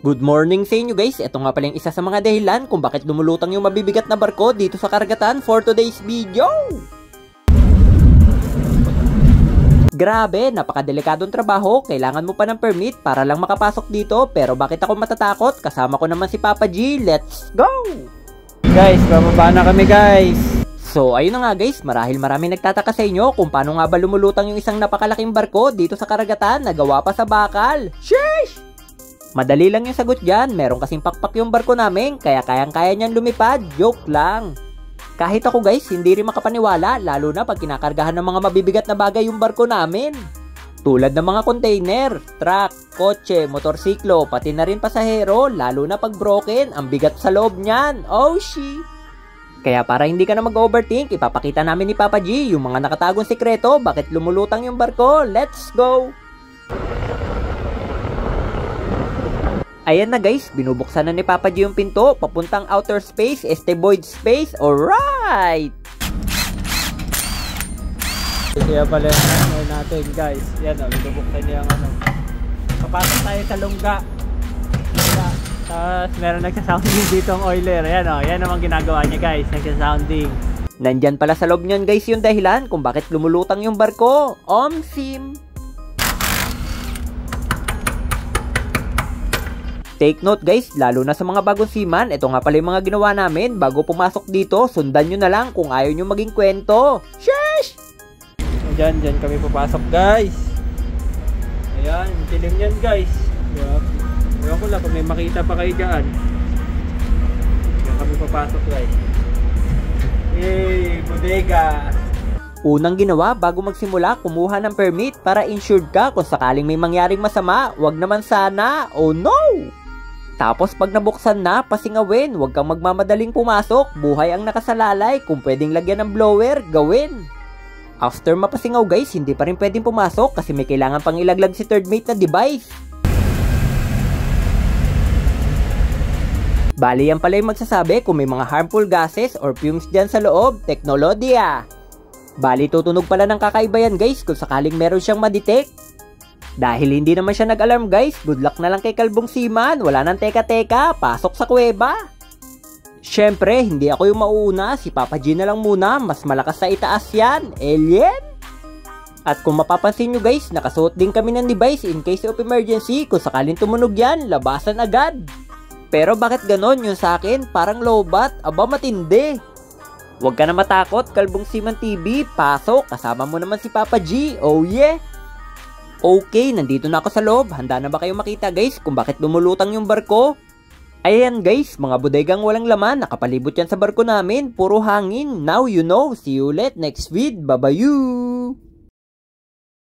Good morning sa inyo guys, ito nga pala yung isa sa mga dahilan kung bakit lumulutang yung mabibigat na barko dito sa karagatan for today's video. Grabe, napakadelikadong trabaho, kailangan mo pa ng permit para lang makapasok dito, pero bakit ako matatakot? Kasama ko naman si Papa G, let's go! Guys, bababa na kami guys. So ayun na nga guys, marahil marami nagtataka sa inyo kung paano nga ba lumulutang yung isang napakalaking barko dito sa karagatan na gawa pa sa bakal. Sheesh! Madali lang yung sagot dyan, meron kasing pakpak yung barko namin, kaya kayang-kaya niyan lumipad, joke lang. Kahit ako guys, hindi rin makapaniwala, lalo na pag kinakargahan ng mga mabibigat na bagay yung barko namin. Tulad ng mga container, truck, kotse, motorsiklo, pati na rin pasahero, lalo na pag broken, ang bigat sa loob niyan, oh shit. Kaya para hindi ka na mag-overthink, ipapakita namin ni Papa G yung mga nakatagong sikreto, bakit lumulutang yung barko, let's go! Ayan na guys, binubuksan na ni Papa G yung pinto, papuntang outer space, void space, alright! Kaya pala yung natin guys, yan o, binubuksan niya yung ano. Kapasok tayo sa lungga. Tapos meron nagsasounding dito ang oiler, yan o, yan naman ginagawa niya guys, nagsasounding. Nandyan pala sa loob niyan guys yung dahilan kung bakit lumulutang yung barko, Omsim! Take note guys, lalo na sa mga bagong seaman, ito nga pala yung mga ginawa namin bago pumasok dito, sundan nyo na lang kung ayaw nyo maging kwento. Sheesh! Dyan kami papasok guys. Ayan, tilim yan guys. Ewan ko lang kung may makita pa kayo dyan. Dyan kami papasok guys. Yay, bodega! Unang ginawa bago magsimula, kumuha ng permit para insured ka kung sakaling may mangyaring masama, wag naman sana, oh no! Tapos pag nabuksan na, pasingawin, huwag kang magmamadaling pumasok, buhay ang nakasalalay, kung pwedeng lagyan ng blower, gawin. After mapasingaw guys, hindi pa rin pwedeng pumasok kasi may kailangan pang ilaglag si third mate na device. Bali yan pala yung magsasabi kung may mga harmful gases or fumes dyan sa loob, teknolohiya. Bali tutunog pala ng kakaiba yan guys kung sakaling meron siyang madetect. Dahil hindi naman siya nag-alarm guys, good luck na lang kay Kalbong Seaman, wala nang teka-teka, pasok sa kuweba. Syempre, hindi ako yung mauuna, si Papa G na lang muna, mas malakas sa itaas yan, alien! At kung mapapansin nyo guys, nakasuot din kami ng device in case of emergency, kung sakaling tumunog yan, labasan agad. Pero bakit ganon yung sa akin, parang lowbat, aba matindi. Huwag ka na matakot, Kalbong Seaman TV, pasok, kasama mo naman si Papa G, oh yeah! Okay, nandito na ako sa loob. Handa na ba kayo makita guys kung bakit lumulutang yung barko? Ayan guys, mga bodegang walang laman. Nakapalibot yan sa barko namin. Puro hangin. Now you know. See you ulit next vid. Bye-bye!